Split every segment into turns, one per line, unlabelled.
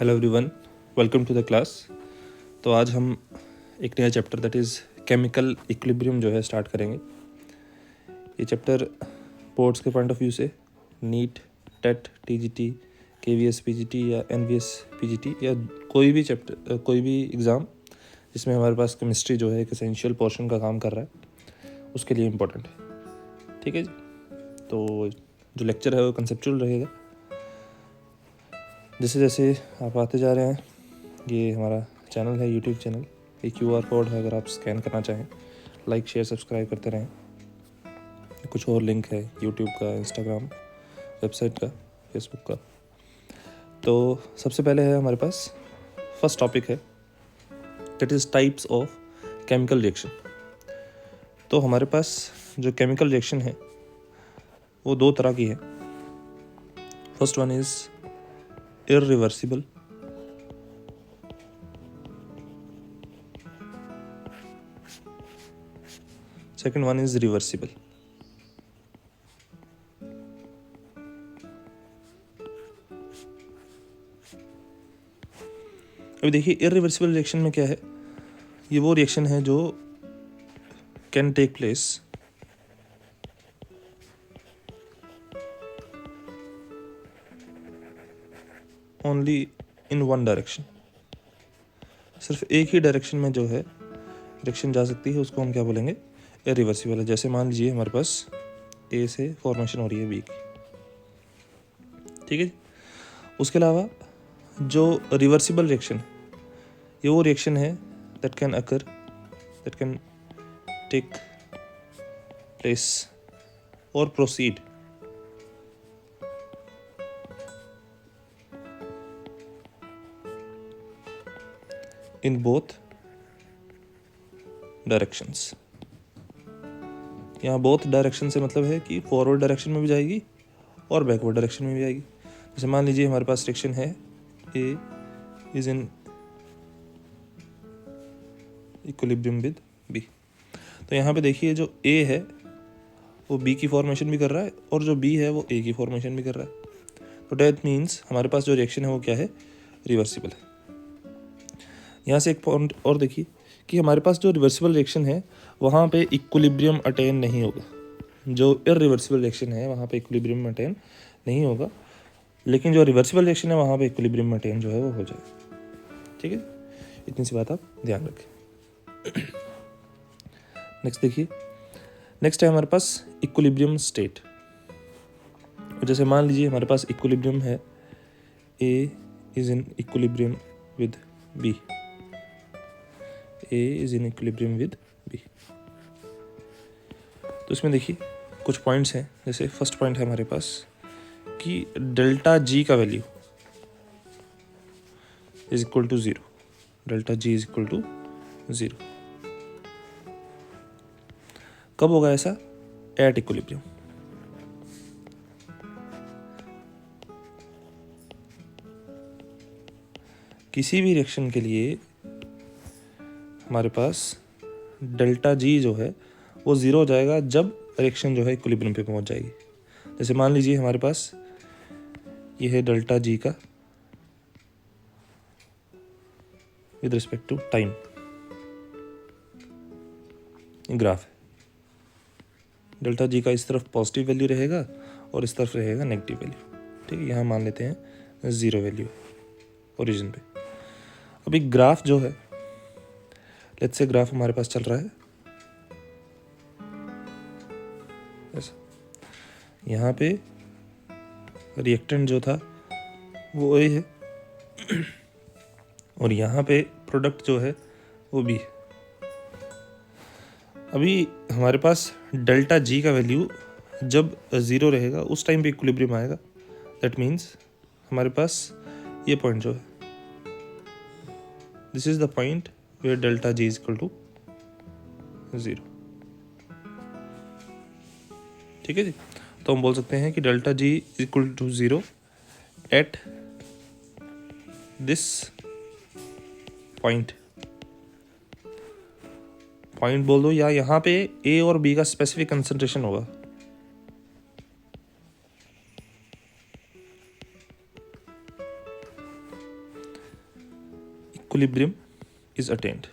Hello everyone, welcome to the class. तो आज हम एक नया chapter that is chemical equilibrium जो है स्टार्ट करेंगे। ये चैप्टर बोर्ड्स के पॉइंट ऑफ व्यू से NEET, TET, TGT, KVS PGT या एनवीएस पीजीटी या कोई भी चैप्टर, कोई भी एग्ज़ाम जिसमें हमारे पास केमिस्ट्री जो है एक एसेंशियल पोर्शन का काम कर रहा है उसके लिए इम्पोर्टेंट है। ठीक है जी। तो जो लेक्चर है वो कंसेप्चुअल रहेगा। जैसे जैसे आप आते जा रहे हैं, ये हमारा चैनल है, यूट्यूब चैनल। ये QR कोड है, अगर आप स्कैन करना चाहें, लाइक शेयर सब्सक्राइब करते रहें। कुछ और लिंक है यूट्यूब का, इंस्टाग्राम, वेबसाइट का, फेसबुक का। तो सबसे पहले है हमारे पास फर्स्ट टॉपिक है that is types of chemical reaction. तो हमारे पास जो केमिकल रिएक्शन है वो दो तरह की है। First one is irreversible, second one is reversible। अभी देखिए irreversible रिएक्शन में क्या है। ये वो रिएक्शन है जो can take place only in one direction. सिर्फ एक ही डायरेक्शन में जो है रिएक्शन जा सकती है, उसको हम क्या बोलेंगे, इरिवर्सिबल है। जैसे मान लीजिए हमारे पास ए से फॉर्मेशन हो रही है बी की, ठीक है। उसके अलावा जो रिवर्सिबल रिएक्शन है, ये वो रिएक्शन है that can occur, that can take place और प्रोसीड इन बोथ डायरेक्शंस। यहाँ बोथ डायरेक्शन से मतलब है कि फॉरवर्ड डायरेक्शन में भी जाएगी और बैकवर्ड डायरेक्शन में भी जाएगी। जैसे मान लीजिए हमारे पास रिएक्शन है A is in equilibrium with B. तो यहाँ पे देखिए जो ए है वो बी की फॉर्मेशन भी कर रहा है और जो बी है वो ए की फॉर्मेशन भी कर रहा है। तो डैट मीन्स हमारे पास जो रिएक्शन है वो क्या है, रिवर्सिबल है। यहाँ से एक पॉइंट और देखिए कि हमारे पास जो रिवर्सिबल रिएक्शन है वहाँ पे इक्विलिब्रियम अटेन नहीं होगा। जो इरिवर्सिबल रिएक्शन है वहाँ पे इक्विलिब्रियम अटेन नहीं होगा, लेकिन जो रिवर्सिबल रिएक्शन है वहाँ पे इक्विलिब्रियम अटेन जो है वो हो जाएगा। ठीक है, इतनी सी बात आप ध्यान रखें। नेक्स्ट देखिए, नेक्स्ट है हमारे पास इक्विलिब्रियम स्टेट। जैसे मान लीजिए हमारे पास इक्विलिब्रियम है, A is in equilibrium with B, A is in equilibrium with B. तो इसमें देखिए कुछ पॉइंट्स हैं। जैसे फर्स्ट पॉइंट है हमारे पास कि डेल्टा जी का value is equal to 0। Delta G is equal to 0 कब होगा ऐसा, एट इक्विलिब्रियम। किसी भी रिएक्शन के लिए हमारे पास डेल्टा जी जो है वो 0 हो जाएगा जब रिएक्शन जो है इक्विलिब्रियम पे पहुंच जाएगी। जैसे मान लीजिए हमारे पास ये है डेल्टा जी का with respect to time, graph है। डेल्टा जी का इस तरफ पॉजिटिव वैल्यू रहेगा और इस तरफ रहेगा नेगेटिव वैल्यू। ठीक है, यहाँ मान लेते हैं 0 वैल्यू ओरिजिन पे। अभी ग्राफ जो है, लेट्स से ग्राफ हमारे पास चल रहा है ऐसा। यहाँ पे रिएक्टेंट जो था वो ए है और यहाँ पे प्रोडक्ट जो है वो बी है। अभी हमारे पास डेल्टा जी का वैल्यू जब 0 रहेगा उस टाइम पे इक्विलिब्रियम आएगा। दैट मीन्स हमारे पास ये पॉइंट जो है, this is the point where delta G is equal to 0। ठीक है जी। तो हम बोल सकते हैं कि delta G is equal to 0 at this point बोल दो, या यहाँ पे ए और बी का स्पेसिफिक कंसंट्रेशन होगा। Equilibrium is attained.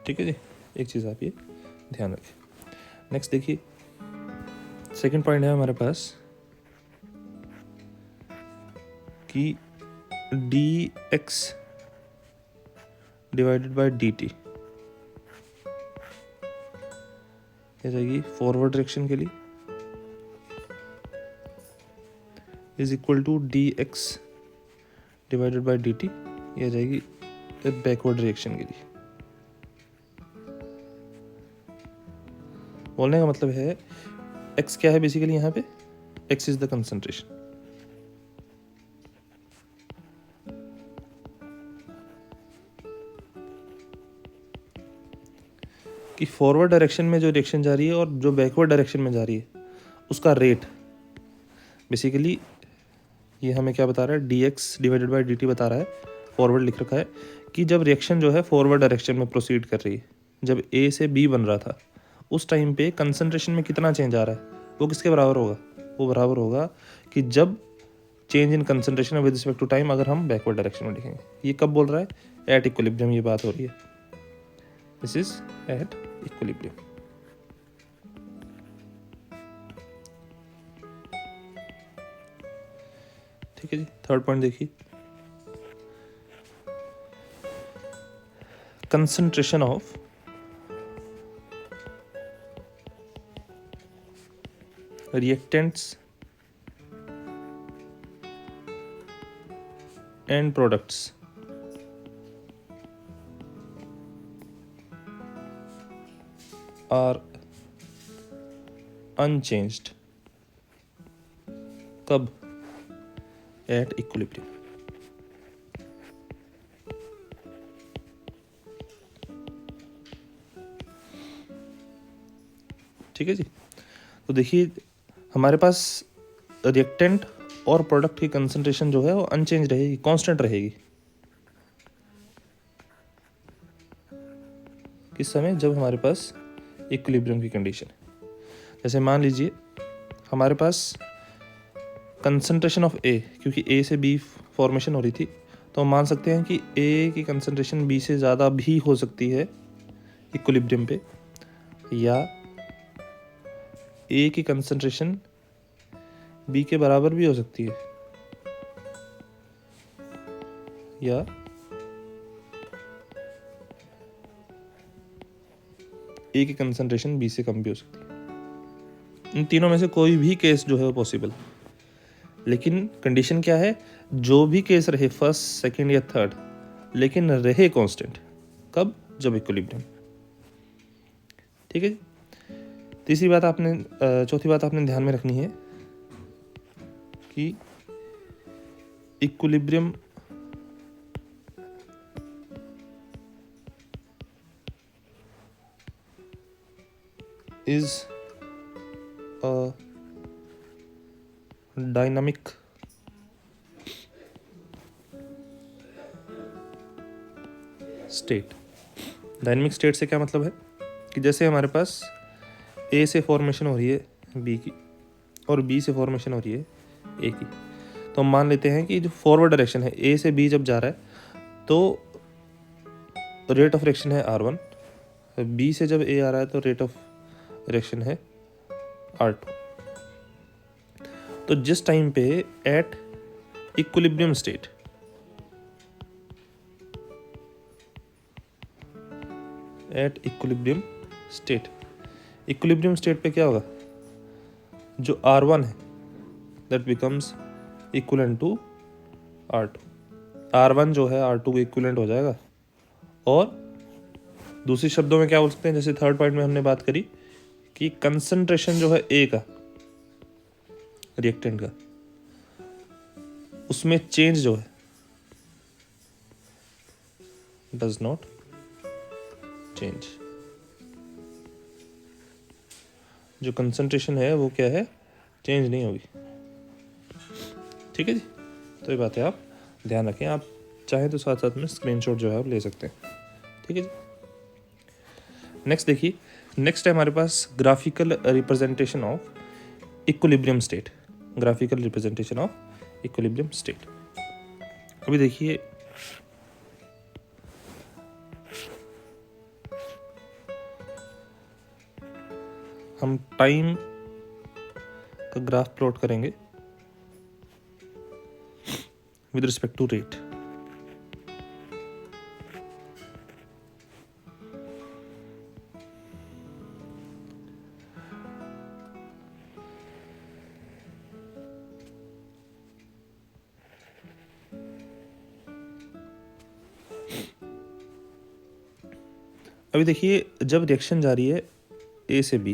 ठीक है जी, एक चीज़ आप ये ध्यान रखें। नेक्स्ट देखिए, सेकंड पॉइंट है हमारे पास कि dx डिवाइडेड बाय dt ये जाएगी फॉरवर्ड डायरेक्शन के लिए is equal to dx divided by dt ये जाएगी बैकवर्ड डायरेक्शन के लिए। बोलने का मतलब है x क्या है बेसिकली, यहाँ पे x इज द कंसंट्रेशन। कि फॉरवर्ड डायरेक्शन में जो रिएक्शन जा रही है और जो बैकवर्ड डायरेक्शन में जा रही है उसका रेट बेसिकली ये हमें क्या बता रहा है, dx डिवाइडेड बाय dt बता रहा है, फॉरवर्ड लिख रखा है कि जब रिएक्शन जो है फॉरवर्ड डायरेक्शन में प्रोसीड कर रही है, जब a से b बन रहा था उस टाइम पे कंसंट्रेशन में कितना चेंज आ रहा है, वो किसके बराबर होगा, वो बराबर होगा कि जब change in concentration with respect to time अगर हम बैकवर्ड डायरेक्शन में लिखेंगे। ये कब बोल रहा है, एट इक्विलिब्रियम ये बात हो रही है, दिस इज एट इक्विलिब्रियम। ठीक है जी, थर्ड पॉइंट देखिए, concentration of reactants and products are unchanged कब, at equilibrium। ठीक है जी, तो देखिए हमारे पास रिएक्टेंट और प्रोडक्ट की कंसंट्रेशन जो है वो अनचेंज रहेगी, कांस्टेंट रहेगी। किस समय, जब हमारे पास इक्विलिब्रियम की कंडीशन है। जैसे मान लीजिए हमारे पास कंसंट्रेशन ऑफ ए, क्योंकि ए से बी फॉर्मेशन हो रही थी तो हम मान सकते हैं कि ए की कंसंट्रेशन बी से ज़्यादा भी हो सकती है इक्विलिब्रियम पे, या ए की कंसंट्रेशन बी के बराबर भी हो सकती है, या ए की कंसंट्रेशन बी से कम भी हो सकती है। इन तीनों में से कोई भी केस जो है वो पॉसिबल, लेकिन कंडीशन क्या है, जो भी केस रहे फर्स्ट सेकंड या थर्ड, लेकिन रहे कांस्टेंट, कब, जब इक्विलिब्रियम। ठीक है, तीसरी बात आपने चौथी बात आपने ध्यान में रखनी है कि equilibrium is a dynamic state. Dynamic state से क्या मतलब है कि जैसे हमारे पास ए से फॉर्मेशन हो रही है बी की और बी से फॉर्मेशन हो रही है ए की, तो हम मान लेते हैं कि जो फॉरवर्ड डायरेक्शन है ए से बी जब जा रहा है तो रेट ऑफ रिएक्शन है R1, बी से जब ए आ रहा है तो रेट ऑफ रिएक्शन है R2। तो जिस टाइम पे at equilibrium state equilibrium state पे क्या होगा, जो R1 है that becomes equivalent to R2। R1 जो है R2 के इक्विवेलेंट हो जाएगा, और दूसरी शब्दों में क्या बोल सकते हैं, जैसे थर्ड पॉइंट में हमने बात करी कि कंसंट्रेशन जो है ए का रिएक्टेंट का, उसमें चेंज जो है डज नॉट चेंज। जो कंसंट्रेशन है वो क्या है, चेंज नहीं होगी। ठीक है जी, तो ये बातें आप ध्यान रखें, आप चाहें तो साथ साथ में स्क्रीनशॉट जो है आप ले सकते हैं। ठीक है जी, नेक्स्ट देखिए, नेक्स्ट है हमारे पास graphical representation of equilibrium state. Graphical representation of equilibrium state. अभी देखिए हम टाइम का ग्राफ प्लॉट करेंगे विद रिस्पेक्ट टू रेट। अभी देखिए जब रिएक्शन जा रही है ए से बी,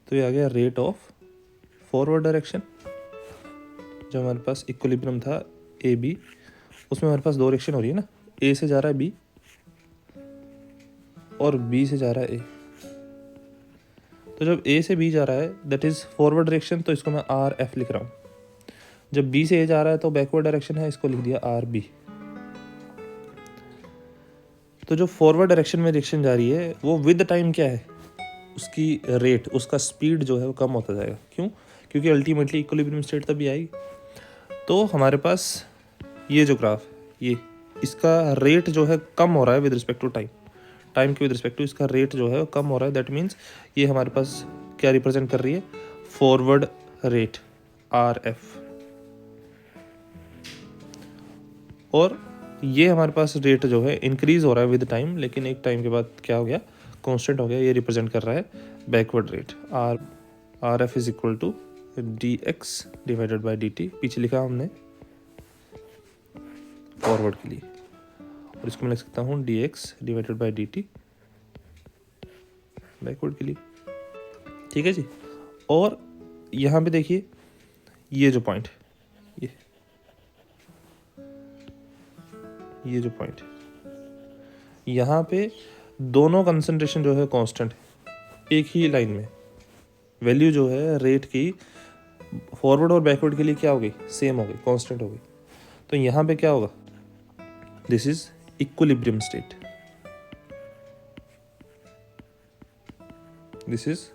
तो ये आ गया रेट ऑफ फॉरवर्ड डायरेक्शन। जब हमारे पास इक्विलिब्रियम था ए बी, उसमें हमारे पास दो रिएक्शन हो रही है ना, ए से जा रहा है बी और बी से जा रहा है ए। तो जब ए से बी जा रहा है दैट इज फॉरवर्ड डायरेक्शन, तो इसको मैं आर एफ लिख रहा हूँ। जब बी से ए जा रहा है तो बैकवर्ड डायरेक्शन है, इसको लिख दिया आर बी। तो जो फॉरवर्ड डायरेक्शन में रिएक्शन जा रही है वो विद टाइम क्या है, उसकी रेट, उसका स्पीड जो है वो कम होता जाएगा। क्यों? क्योंकि अल्टीमेटली इक्विलिब्रियम स्टेट तभी आएगी। तो हमारे पास ये जो ग्राफ ये, इसका रेट जो है कम हो रहा है with respect to time. Time के विद रिस्पेक्ट टू इसका रेट जो है कम हो रहा है। दैट मीन्स ये हमारे पास क्या रिप्रेजेंट कर रही है, फॉरवर्ड रेट आर एफ। और ये हमारे पास रेट जो है इंक्रीज हो रहा है विद टाइम, लेकिन एक टाइम के बाद क्या हो गया, कांस्टेंट हो गया। ये रिप्रेजेंट कर रहा है backward rate. R F is equal to D X divided by D T. पीछे लिखा हमने फॉरवर्ड के लिए, और इसको मैं लिख सकता हूँ D X divided by D T backward के लिए। ठीक है जी। और यहाँ पे देखिए ये जो पॉइंट, ये जो पॉइंट, यहाँ पे दोनों कंसंट्रेशन जो है कांस्टेंट है एक ही लाइन में। वैल्यू जो है रेट की फॉरवर्ड और बैकवर्ड के लिए क्या हो गई, सेम हो गई, कांस्टेंट हो गई। तो यहाँ पे क्या होगा, this is equilibrium state. This is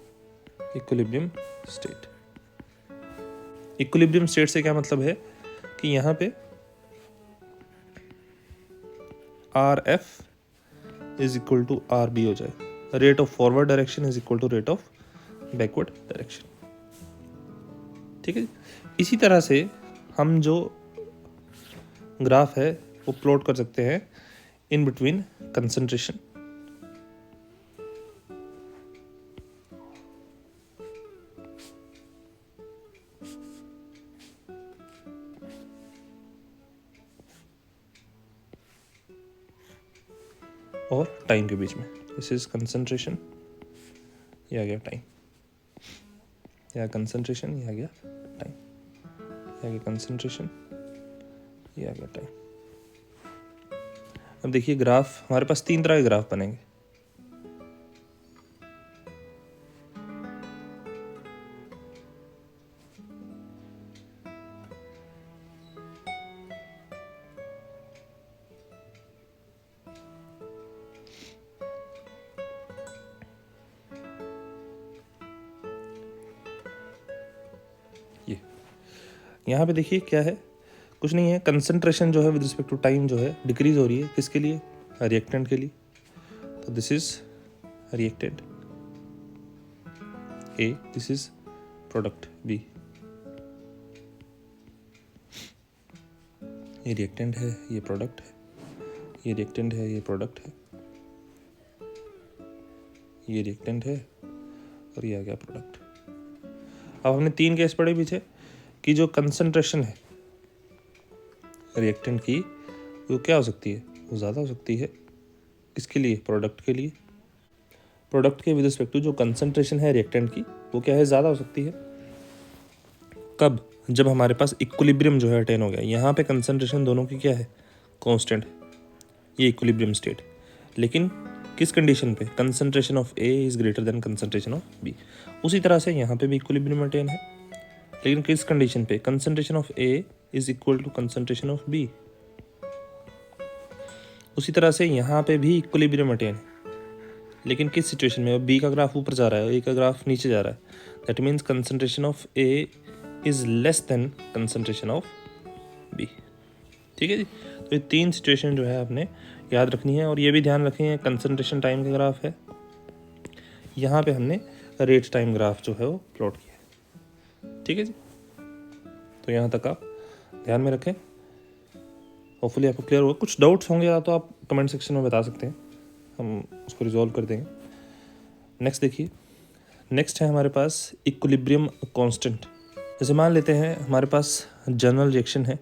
equilibrium state. Equilibrium state से क्या मतलब है कि यहाँ पे R F is equal to R B हो जाए। Rate of forward direction is equal to rate of backward direction. ठीक है। इसी तरह से हम जो ग्राफ है वो प्लॉट कर सकते हैं इन बिटवीन कंसंट्रेशन और टाइम के बीच में। दिस इज कंसंट्रेशन, ये आ गया टाइम, या कंसंट्रेशन, ये आ गया टाइम, ये आ गया कंसंट्रेशन, ये आ गया टाइम। अब देखिए ग्राफ, हमारे पास तीन तरह के ग्राफ बनेंगे। ये यहाँ पे देखिए क्या है, कुछ नहीं है, कंसंट्रेशन जो है विद रिस्पेक्ट टू टाइम जो है डिक्रीज हो रही है। किसके लिए, रिएक्टेंट के लिए। तो this is reactant A, this is product B. ये रिएक्टेंट है, ये प्रोडक्ट है, ये रिएक्टेंट है, ये प्रोडक्ट है, ये रिएक्टेंट है और ये आ गया प्रोडक्ट। अब हमने तीन केस पढ़े पीछे कि जो कंसंट्रेशन है रिएक्टेंट की वो क्या हो सकती है, वो ज़्यादा हो सकती है। किसके लिए, प्रोडक्ट के लिए। प्रोडक्ट के विद रिस्पेक्ट टू जो कंसंट्रेशन है रिएक्टेंट की वो क्या है, ज़्यादा हो सकती है। कब, जब हमारे पास इक्विलिब्रियम जो है अटेन हो गया। यहाँ पे कंसंट्रेशन दोनों की क्या है, कांस्टेंट है, ये इक्विलिब्रियम स्टेट। लेकिन किस कंडीशन पे, concentration of A is greater than concentration of B. उसी तरह से यहाँ पे भी इक्विलिब्रियम अटेन है, लेकिन किस कंडीशन पे, concentration of A is equal to concentration of B. उसी तरह से यहाँ पे भी इक्विलिब्रियम अटेन है, लेकिन किस सिचुएशन में? बी का ग्राफ ऊपर जा रहा है, ए का ग्राफ नीचे जा रहा है, that means concentration of A is less than concentration of B. ठीक है जी। तो ये 3 सिचुएशन जो है आपने याद रखनी है, और ये भी ध्यान रखें कंसंट्रेशन टाइम का ग्राफ है, यहाँ पे हमने रेट टाइम ग्राफ जो है वो प्लॉट किया है। ठीक है जी। तो यहाँ तक आप ध्यान में रखें, होपफुली आपको क्लियर होगा। कुछ डाउट्स होंगे या तो आप कमेंट सेक्शन में बता सकते हैं, हम उसको रिजॉल्व कर देंगे। नेक्स्ट देखिए, नेक्स्ट है हमारे पास इक्विलिब्रियम कांस्टेंट। जैसे मान लेते हैं हमारे पास जनरल रिएक्शन है,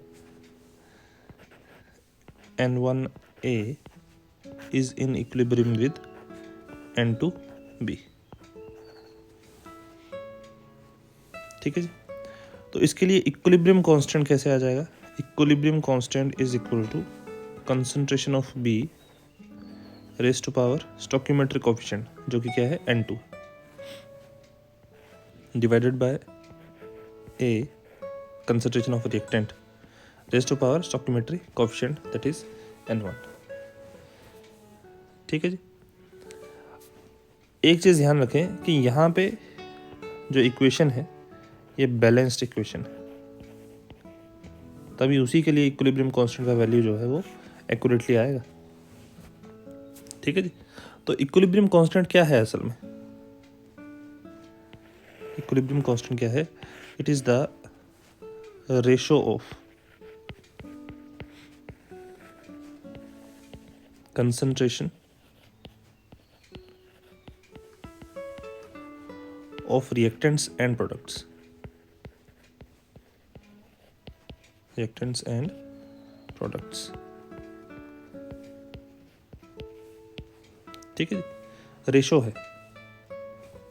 N1A is in equilibrium with N2B। ठीक है जी। तो इसके लिए इक्विलिब्रियम कांस्टेंट कैसे आ जाएगा? Equilibrium constant is equal to concentration of B raise to power stoichiometric coefficient, जो कि क्या है N2, divided by A concentration of reactant raise to power stoichiometric coefficient, that is N1। ठीक है जी। एक चीज़ ध्यान रखें कि यहाँ पे जो इक्वेशन है ये बैलेंस्ड इक्वेशन है, तभी उसी के लिए इक्विलिब्रियम कांस्टेंट का वैल्यू जो है वो एक्यूरेटली आएगा। ठीक है जी। तो इक्विलिब्रियम कांस्टेंट क्या है असल में? इक्विलिब्रियम कांस्टेंट क्या है? It is the ratio of concentration of reactants and products, reactants and products। ठीक है जी। रेशो है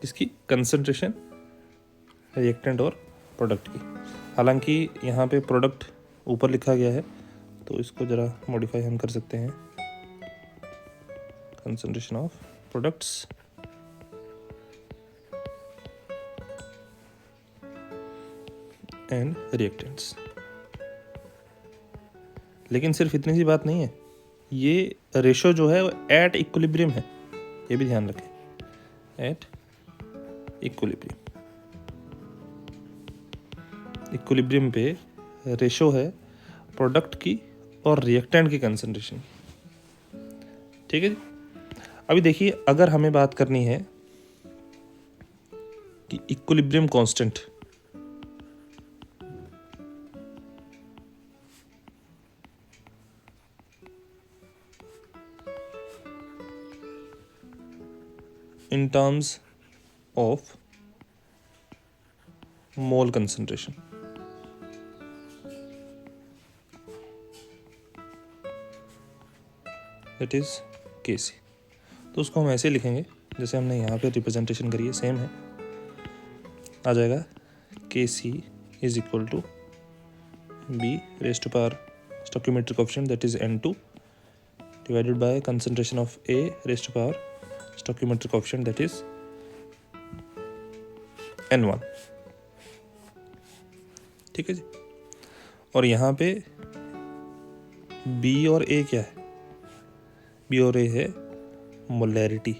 इसकी कंसंट्रेशन रिएक्टेंट और प्रोडक्ट की। हालांकि यहाँ पे प्रोडक्ट ऊपर लिखा गया है, तो इसको ज़रा मॉडिफाई हम कर सकते हैं, concentration of products and reactants। लेकिन सिर्फ इतनी सी बात नहीं है, ये रेशो जो है वो एट इक्विलिब्रियम है, ये भी ध्यान रखें, एट इक्विलिब्रियम। इक्विलिब्रियम पे रेशो है प्रोडक्ट की और रिएक्टेंट की कंसंट्रेशन। ठीक है जी। अभी देखिए, अगर हमें बात करनी है कि equilibrium constant in terms of mole concentration, that is Kc। तो उसको हम ऐसे लिखेंगे जैसे हमने यहाँ पे रिप्रेजेंटेशन करी है, सेम है, आ जाएगा Kc is equal to B raise to power stoichiometric coefficient, that is N2, divided by concentration of A raise to power stoichiometric coefficient, that is N1। ठीक है जी। और यहाँ पे B और A क्या है? B और A है मोलैरिटी,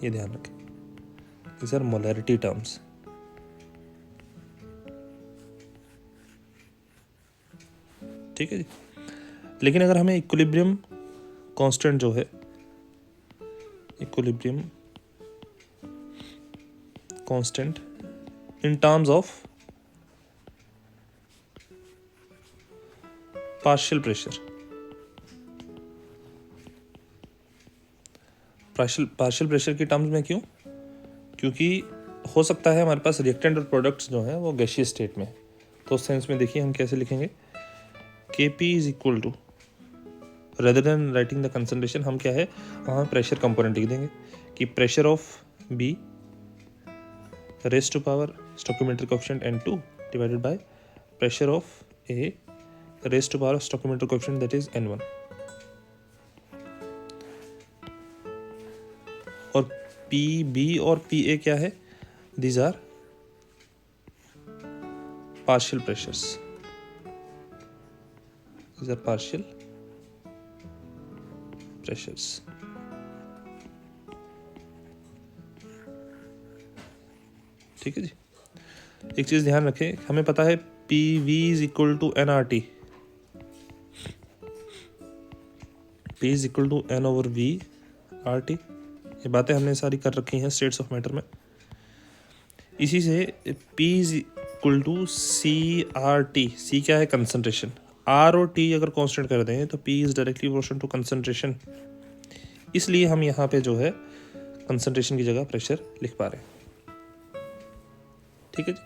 ये ध्यान रखें, these are मोलैरिटी टर्म्स। ठीक है जी। लेकिन अगर हमें इक्विलिब्रियम कांस्टेंट जो है, equilibrium constant in terms of partial pressure, partial pressure की टर्म्स में क्यों? क्योंकि हो सकता है हमारे पास रिएक्टेंट और प्रोडक्ट्स जो हैं वो गैसियस स्टेट में, तो उस सेंस में देखिए हम कैसे लिखेंगे, Kp is equal to, rather than writing the concentration, हम क्या है वहाँ प्रेशर कंपोनेंट लिख देंगे कि pressure of B raise to power stoichiometric coefficient N2 divided by pressure of A raise to power stoichiometric coefficient, that is N1। और PB और PA क्या है? These are partial pressures, these are partial pressures. ठीक है जी। एक चीज ध्यान रखें, हमें पता है PV is equal to NRT, P is equal to N over V RT। ये बातें हमने सारी कर रखी हैं स्टेट्स ऑफ मैटर में। इसी से P is equal to CRT। C क्या है? कंसंट्रेशन। R और T अगर कांस्टेंट कर दें तो P is directly proportional to concentration, इसलिए हम यहाँ पे जो है कंसंट्रेशन की जगह प्रेशर लिख पा रहे हैं। ठीक है जी,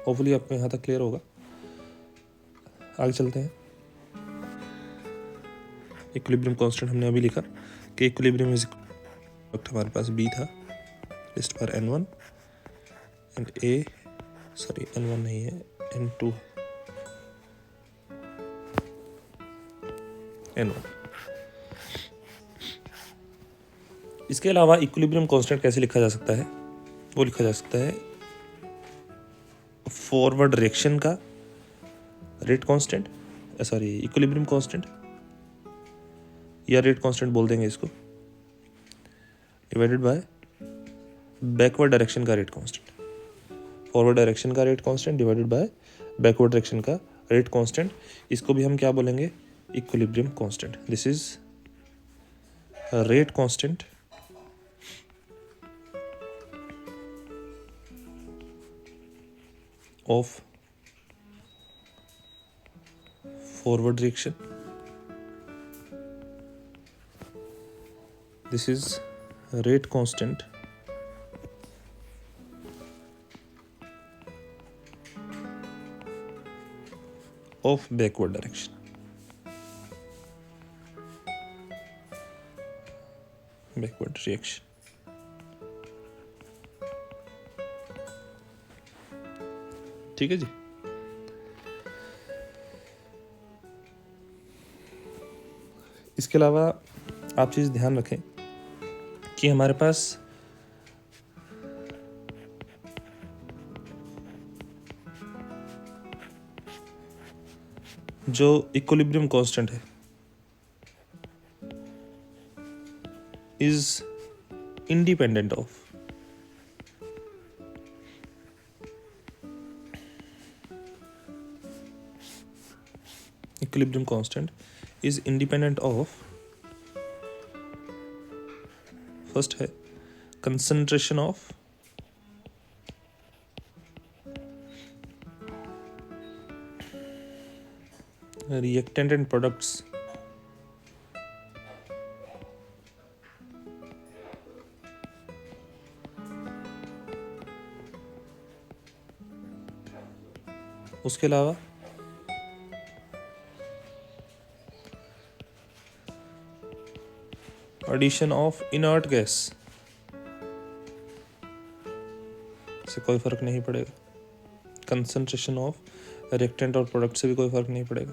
होपफुली आपको यहाँ तक क्लियर होगा। आगे चलते हैं। इक्विलिब्रियम कांस्टेंट हमने अभी लिखा कि इक्विलिब्रियम इज, हमारे पास B था, लिस्ट पर N1 एंड N1 नहीं है, N2 N1। इसके अलावा इक्विलिब्रियम कांस्टेंट कैसे लिखा जा सकता है? वो लिखा जा सकता है फॉरवर्ड रिएक्शन का रेट कांस्टेंट, इक्विलिब्रियम कांस्टेंट या रेट कांस्टेंट बोल देंगे इसको, डिवाइडेड बाय बैकवर्ड डायरेक्शन का रेट कांस्टेंट। फॉरवर्ड डायरेक्शन का rate constant divided by backward direction का रेट कांस्टेंट। इसको भी हम क्या बोलेंगे? Equilibrium constant. This is rate constant of forward reaction. This is rate constant of backward direction. Backward reaction. ठीक है जी। इसके अलावा आप चीज़ ध्यान रखें कि हमारे पास जो इक्विलिब्रियम कांस्टेंट है is independent of equilibrium constant is independent of, first है concentration of reactant and products उसके अलावा addition of inert gas से कोई फर्क नहीं पड़ेगा, कंसंट्रेशन ऑफ रिएक्टेंट और प्रोडक्ट से भी कोई फर्क नहीं पड़ेगा।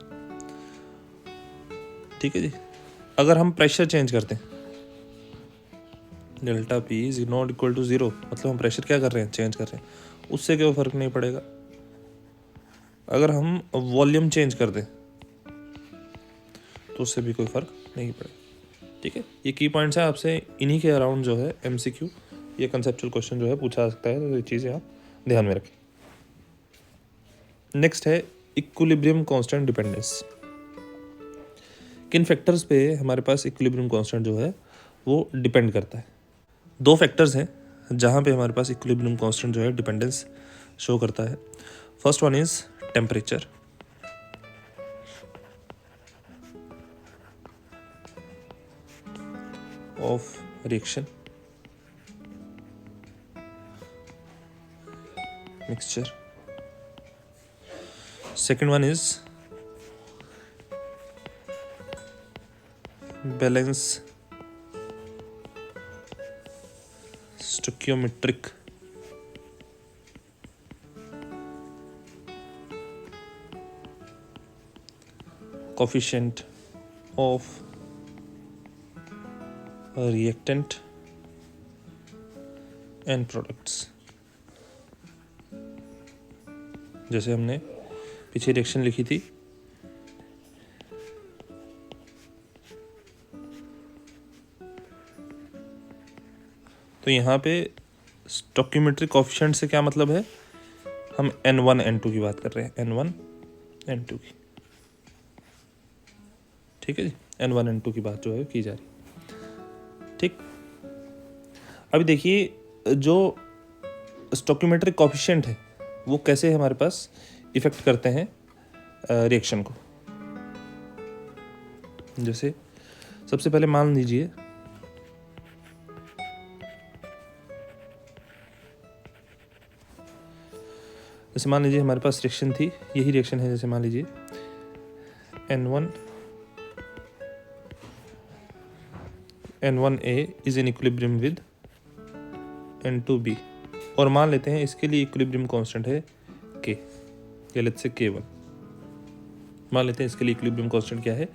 ठीक है जी। अगर हम प्रेशर चेंज करते हैं, delta P is not equal to 0, मतलब हम प्रेशर क्या कर रहे हैं? चेंज कर रहे हैं, उससे कोई फर्क नहीं पड़ेगा। अगर हम वॉल्यूम चेंज कर दें तो उससे भी कोई फर्क नहीं पड़ेगा। ठीक है, ये की पॉइंट्स हैं, आपसे इन्हीं के अराउंड जो है MCQ ये कंसेप्चुअल क्वेश्चन जो है पूछा सकता है, तो ये चीज़ें आप ध्यान में रखें। नेक्स्ट है इक्विलिब्रियम कांस्टेंट डिपेंडेंस। किन फैक्टर्स पे हमारे पास इक्विलिब्रियम कांस्टेंट जो है वो डिपेंड करता है? दो फैक्टर्स हैं जहाँ पे हमारे पास इक्विलिब्रियम कांस्टेंट जो है डिपेंडेंस शो करता है। First one is temperature, of reaction mixture. Second one is balance stoichiometric coefficient of reactant and products। जैसे हमने पीछे रिएक्शन लिखी थी तो यहाँ पे स्टोइकियोमेट्रिक कोएफिशिएंट से क्या मतलब है, हम N1 N2 की बात कर रहे हैं, N1 N2 की, ठीक है जी, N1 N2 की बात जो है की जा रही, ठीक। अभी देखिए जो स्टोइकियोमेट्रिक कोएफिशिएंट है वो कैसे हमारे पास इफेक्ट करते हैं रिएक्शन को। जैसे सबसे पहले मान लीजिए हमारे पास रिएक्शन थी, यही रिएक्शन है, जैसे मान लीजिए N1A is in equilibrium with N2B, और मान लेते हैं इसके लिए इक्विलिब्रियम कांस्टेंट है K, या लेट्स से K1, मान लेते हैं इसके लिए इक्विलिब्रियम कांस्टेंट क्या है,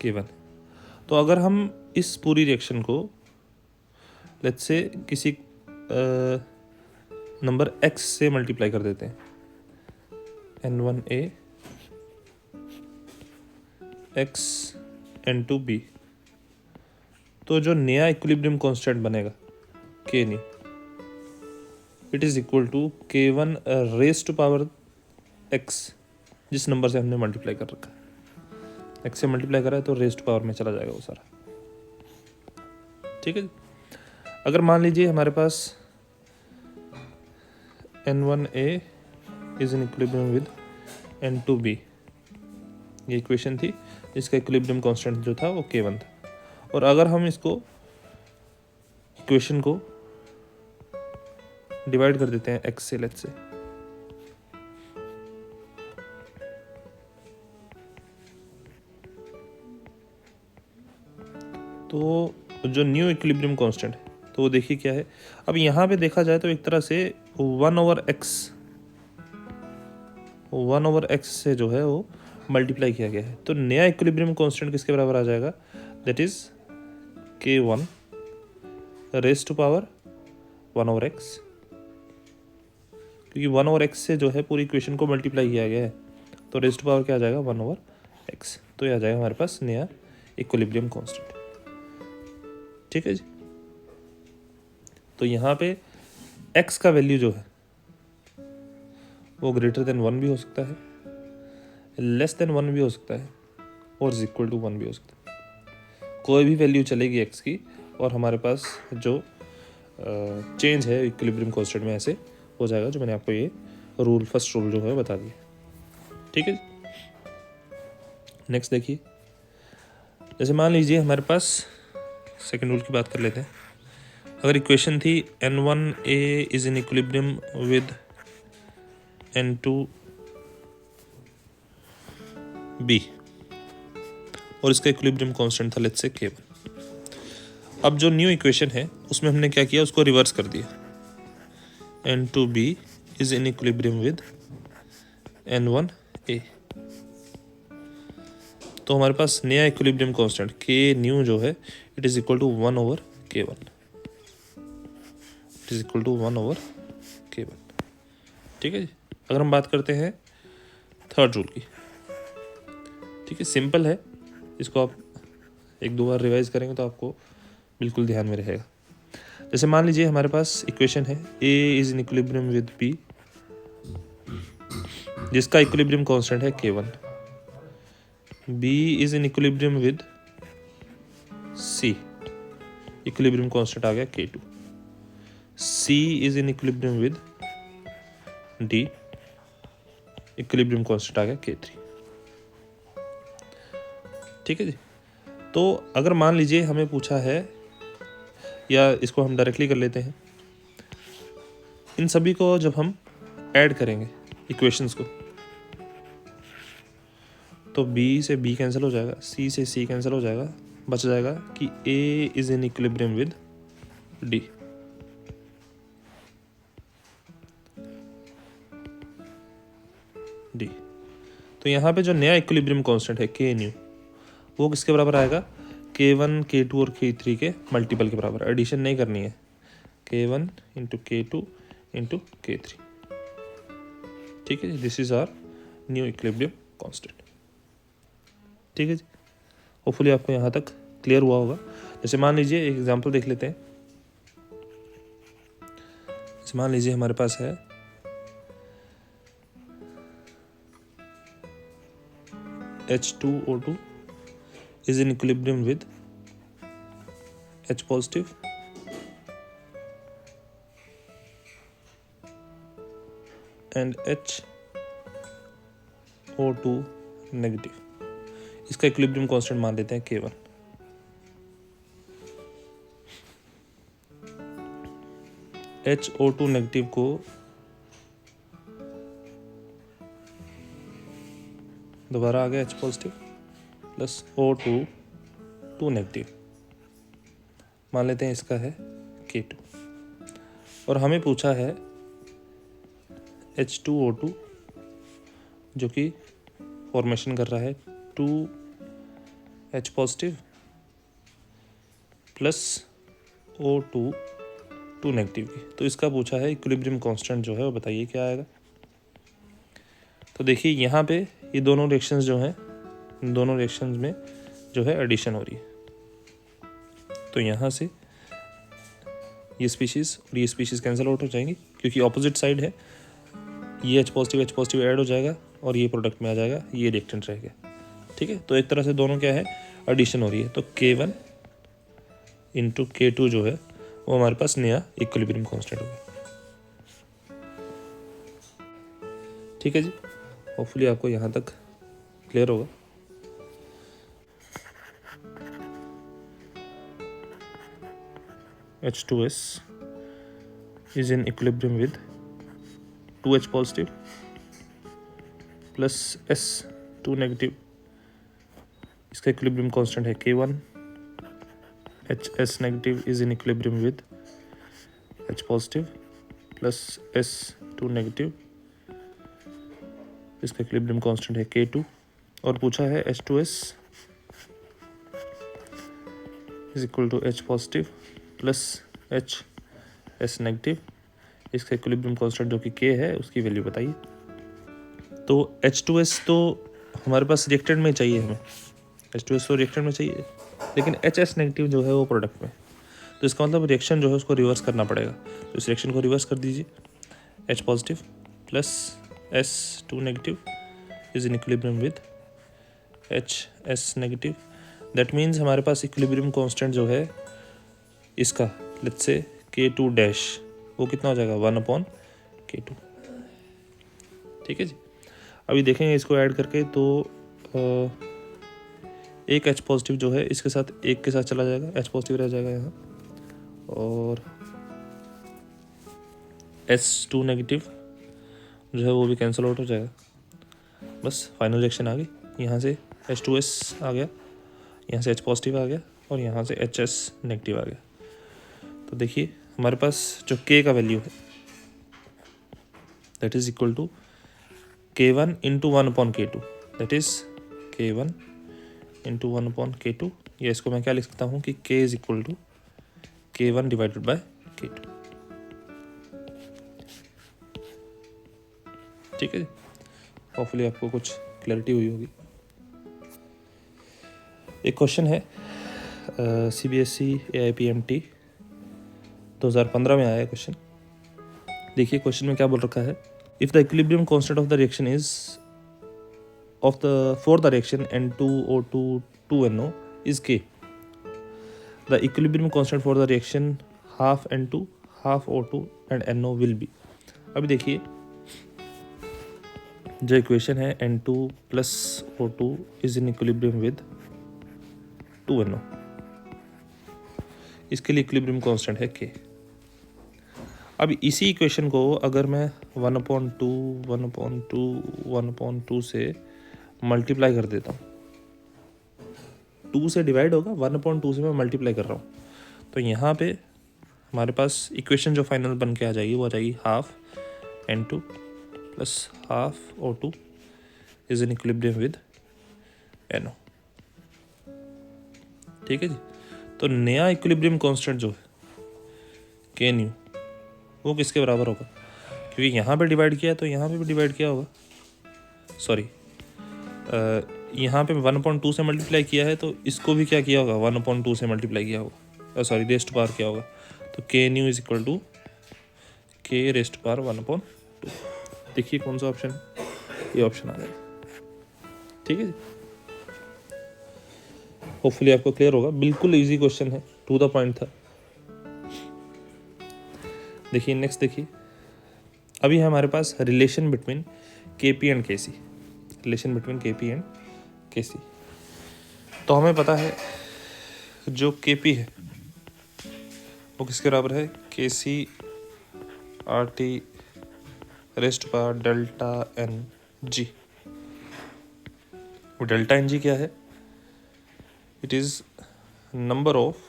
K1। तो अगर हम इस पूरी रिएक्शन को लेट्स से किसी नंबर x से मल्टीप्लाई कर देते हैं, N1A x N2B, तो जो नया इक्विलिब्रियम कांस्टेंट बनेगा K new, it is equal to K1 raise to power x, जिस नंबर से हमने मल्टीप्लाई कर रखा है, x से मल्टीप्लाई करा है तो रेज टू पावर में चला जाएगा वो सारा, ठीक है। अगर मान लीजिए हमारे पास N1A is in equilibrium with N2B, ये इक्वेशन थी, इसका इक्विलिब्रियम कांस्टेंट जो था वो K1 था, और अगर हम इसको इक्वेशन को डिवाइड कर देते हैं x से, लेट्स से, तो जो न्यू इक्विलिब्रियम कांस्टेंट है तो वो देखिए क्या है। अब यहाँ पे देखा जाए तो एक तरह से 1/x से जो है वो मल्टीप्लाई किया गया है, तो नया इक्विलिब्रियम कांस्टेंट किसके बराबर आ जाएगा, that is K1 raise to power 1/x, क्योंकि 1/x से जो है पूरी इक्वेशन को मल्टीप्लाई किया गया है, तो रेज टू पावर क्या आ जाएगा 1/x, तो ये आ जाएगा हमारे पास नया इक्विलिब्रियम कांस्टेंट, ठीक है जी। तो यहाँ पे x का वैल्यू जो है वो ग्रेटर देन 1 भी हो सकता है, लेस देन 1 भी हो सकता है, और इज इक्वल टू 1 भी हो सकता है, कोई भी वैल्यू चलेगी x की, और हमारे पास जो चेंज है इक्विलिब्रियम कांस्टेंट में ऐसे हो जाएगा, जो मैंने आपको ये रूल, फर्स्ट रूल जो है बता दिया, ठीक है। नेक्स्ट देखिए, जैसे मान लीजिए हमारे पास सेकेंड रूल की बात कर लेते हैं। अगर इक्वेशन थी N1A is in equilibrium with N2B, और इसका इक्विलिब्रियम कांस्टेंट था लेट्स से K1। अब जो न्यू इक्वेशन है उसमें हमने क्या किया, उसको रिवर्स कर दिया, N2B is in equilibrium with N1A, तो हमारे पास नया इक्विलिब्रियम कांस्टेंट K न्यू जो है it is equal to 1/K1, it is equal to 1/K1, ठीक है जी। अगर हम बात करते हैं थर्ड रूल की, ठीक है, सिंपल है, इसको आप एक दो बार रिवाइज करेंगे तो आपको बिल्कुल ध्यान में रहेगा। जैसे मान लीजिए हमारे पास इक्वेशन है A is in equilibrium with B, जिसका इक्विलिब्रियम कांस्टेंट है K1, B is in equilibrium with C, equilibrium constant आ गया K2, C is in equilibrium with D, equilibrium constant आ गया K3, ठीक है जी। तो अगर मान लीजिए हमें पूछा है, या इसको हम डायरेक्टली कर लेते हैं, इन सभी को जब हम ऐड करेंगे इक्वेशंस को, तो B से B कैंसिल हो जाएगा, C से C कैंसिल हो जाएगा, बच जाएगा कि A is in equilibrium with D, D। तो यहाँ पे जो नया इक्विलिब्रियम कांस्टेंट है K न्यू, वो किसके बराबर आएगा, K1 K2 और K3 के मल्टीपल के बराबर, एडिशन नहीं करनी है, K1 into K2 into K3, ठीक है जी। This is our new equilibrium constant, ठीक है जी। होपफुली आपको यहाँ तक क्लियर हुआ होगा। जैसे मान लीजिए एक एग्जांपल देख लेते हैं, मान लीजिए हमारे पास है H2O2 is in equilibrium with H positive and HO2 negative. इसका इक्विलिब्रियम कांस्टेंट मान लेते हैं K1। HO2 नेगेटिव को दोबारा आ गया H positive plus O2 negative, मान लेते हैं इसका है K2। और हमें पूछा है H2O2 जो कि फॉर्मेशन कर रहा है 2H positive plus O2 negative की। तो इसका पूछा है इक्विलिब्रियम कांस्टेंट जो है वो बताइए क्या आएगा। तो देखिए यहाँ पे ये दोनों रिएक्शंस जो हैं, इन दोनों रिएक्शंस में जो है एडिशन हो रही है। तो यहाँ से ये स्पीशीज़ और ये स्पीशीज़ कैंसिल आउट हो जाएंगी क्योंकि ऑपोजिट साइड है। ये H पॉजिटिव ऐड हो जाएगा और ये प्रोडक्ट में आ जाएगा, ये रिएक्टेंट रहेगा। ठीक है, तो एक तरह से दोनों क्या है, एडिशन हो रही है। तो K1 इंटू K2 जो है वो हमारे पास नया इक्विलिब्रियम कांस्टेंट होगा। ठीक है जी, होपफुली आपको यहाँ तक क्लियर होगा। H2S is in equilibrium with 2H positive plus S2 negative. इसका इक्विलिब्रियम कांस्टेंट है K1। HS negative is in equilibrium with H positive plus S2 negative. इसका इक्विलिब्रियम कांस्टेंट है K2। और पूछा है H2S is equal to H positive plus HS negative. इसका equilibrium constant जो कि K है उसकी वैल्यू बताइए। तो H2S तो हमारे पास रिएक्टेंट में चाहिए, हमें H2S तो रिएक्टेंट में चाहिए, लेकिन HS नेगेटिव जो है वो प्रोडक्ट में। तो इसका मतलब रिएक्शन जो है उसको रिवर्स करना पड़ेगा। तो इस रिएक्शन को रिवर्स कर दीजिए। H positive plus S2 negative is in equilibrium with HS negative. That means हमारे पास इक्विलिब्रियम कांस्टेंट जो है इसका, लेट्स से K2 डैश, वो कितना हो जाएगा 1/K2। ठीक है जी, अभी देखेंगे इसको ऐड करके। तो एक H पॉजिटिव जो है इसके साथ एक के साथ चला जाएगा, H पॉजिटिव रह जाएगा यहाँ, और S2 नेगेटिव जो है वो भी कैंसिल आउट हो जाएगा। बस फाइनल रिएक्शन आ गई। यहाँ से H2S आ गया, यहाँ से H पॉजिटिव आ गया और यहाँ से HS नेगेटिव आ गया। तो देखिए हमारे पास जो K का वैल्यू है that is equal to K1 into 1/K2, that is K1 into 1/K2। या इसको मैं क्या लिख सकता हूँ कि K is equal to K1 divided by K2। ठीक है जी, होपफुली आपको कुछ क्लैरिटी हुई होगी। एक क्वेश्चन है CBSE AIPMT 2015 में आया है क्वेश्चन। देखिए क्वेश्चन में क्या बोल रखा है, if the equilibrium constant of the reaction is for the reaction N2O2 2NO is K, the equilibrium constant for the reaction half N2 half O2 and NO will be। अभी देखिए जो equation है N2 plus O2 is in equilibrium with 2NO, इसके लिए equilibrium constant है K। अब इसी equation को अगर मैं 1/2 से मल्टीप्लाई कर देता हूँ, 2 से डिवाइड होगा, 1/2 से मैं मल्टीप्लाई कर रहा हूँ, तो यहाँ पे हमारे पास इक्वेशन जो फाइनल बन के आ जाएगी वो आ जाएगी half N2 plus half O2 is in equilibrium with NO। ठीक है जी, तो नया इक्विलिब्रियम कांस्टेंट जो है K न्यू वो किसके बराबर होगा, क्योंकि यहाँ पे डिवाइड किया है तो यहाँ पे भी डिवाइड किया होगा, सॉरी यहाँ पे 1/2 से मल्टीप्लाई किया है तो इसको भी क्या किया होगा 1/2 से मल्टीप्लाई किया होगा, सॉरी रेज़ टू पावर किया होगा। तो K new is equal to k raised power 1/2। देखिए कौन सा ऑप्शन, ये ऑप्शन आ जाएगा। ठीक है जी, होपफुली आपको क्लियर होगा। बिल्कुल इजी क्वेश्चन है, टू द पॉइंट था। देखिए नेक्स्ट, देखिए अभी है हमारे पास relation between KP and KC, relation between KP and KC. तो हमें पता है जो केपी है वो किसके बराबर है, KC R T raised power delta N G. Delta N G क्या है, it is number of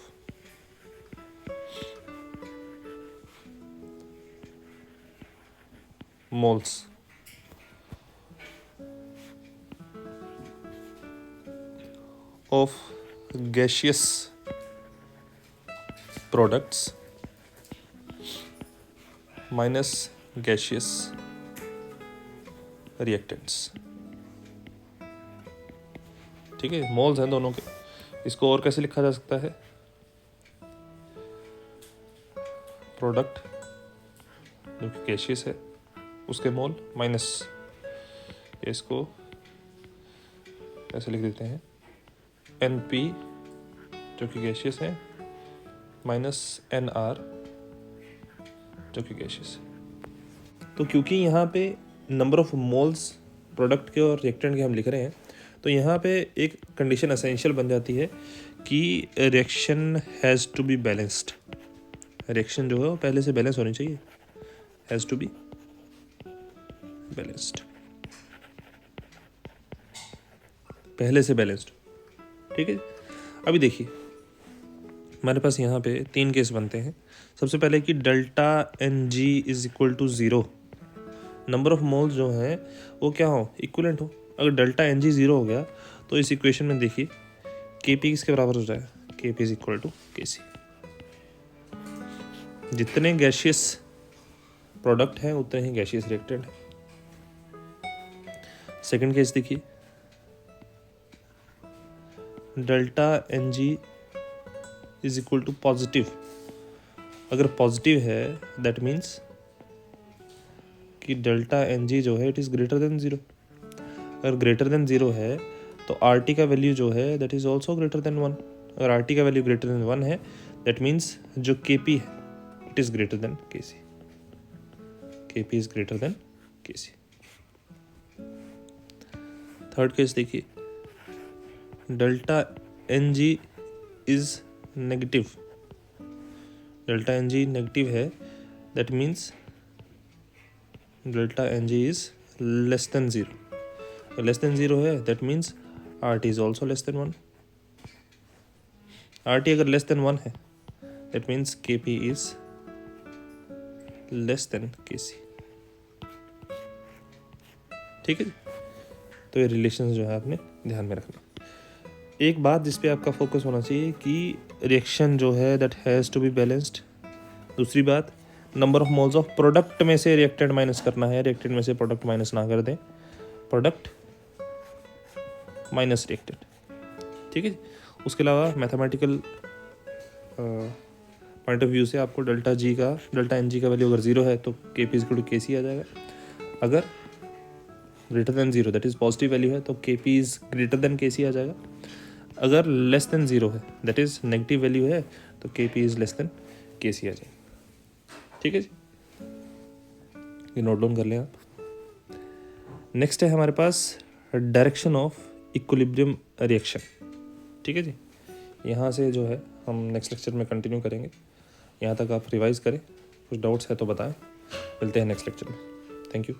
moles of gaseous products minus gaseous reactants। ठीक है, मोल्स हैं दोनों के। इसको और कैसे लिखा जा सकता है, प्रोडक्ट जो कि गैसियस है उसके मोल माइनस, इसको ऐसे लिख देते हैं NP जो कि गैसियस है माइनस NR जो कि गैसियस है। तो क्योंकि यहाँ पे नंबर ऑफ मोल्स प्रोडक्ट के और रिएक्टेंट के हम लिख रहे हैं, तो यहाँ पे एक कंडीशन एसेंशियल बन जाती है कि reaction has to be balanced. Reaction जो है वो पहले से बैलेंस होनी चाहिए, हैज़ टू बी बैलेंस्ड, पहले से बैलेंस्ड। ठीक है, अभी देखिए हमारे पास यहाँ पे 3 केस बनते हैं। सबसे पहले कि delta N G is equal to 0, number of moles जो हैं वो क्या हो, इक्वलेंट हो। अगर डेल्टा एन जी 0 हो गया तो इस इक्वेशन में देखिए के पी किसके बराबर हो जाएगा, के पी इज इक्वल टू के सी। जितने गैसियस प्रोडक्ट हैं उतने ही गैसियस रिएक्टेंट हैं। सेकेंड केस देखिए, delta N G is equal to positive. अगर पॉजिटिव है दैट मीन्स कि डेल्टा एन जी जो है इट इज़ ग्रेटर देन 0। अगर ग्रेटर देन 0 है तो आर टी का वैल्यू जो है that is also greater than 1। अगर आर टी का वैल्यू ग्रेटर देन 1 है दैट मीन्स जो के पी है it is greater than K सी, के P is greater than K C. Third case देखिए, delta N G is negative. Delta N G negative है that means delta N G is less than 0। Less than 0 है that means R T is also less than 1। R T अगर less than 1 है that means K P is less than K C. ठीक है, तो ये relation जो है आपने ध्यान में रखना। एक बात जिस पे आपका फोकस होना चाहिए कि रिएक्शन जो है that has to be balanced. दूसरी बात, number of moles of product में से रिएक्टेंट माइनस करना है, रिएक्टेंट में से प्रोडक्ट माइनस ना कर दें, प्रोडक्ट माइनस रिएक्टेंट। ठीक है, उसके अलावा मैथमेटिकल पॉइंट ऑफ व्यू से आपको डेल्टा एन जी का वैल्यू अगर 0 है तो के पी इक्वल टू के सी आ जाएगा। अगर greater than 0 that is positive value है तो के P is greater than K सी आ जाएगा। अगर लेस देन 0 है दैट इज नेगेटिव वैल्यू है तो के P is less than K सी आ जाएगा। ठीक है जी, ये नोट डाउन कर लें आप। नेक्स्ट है हमारे पास डायरेक्शन ऑफ इक्विलिब्रियम रिएक्शन। ठीक है जी, यहाँ से जो है हम नेक्स्ट लेक्चर में कंटिन्यू करेंगे। यहाँ तक आप रिवाइज करें, कुछ डाउट्स है तो बताएं। मिलते हैं नेक्स्ट लेक्चर में। Thank you.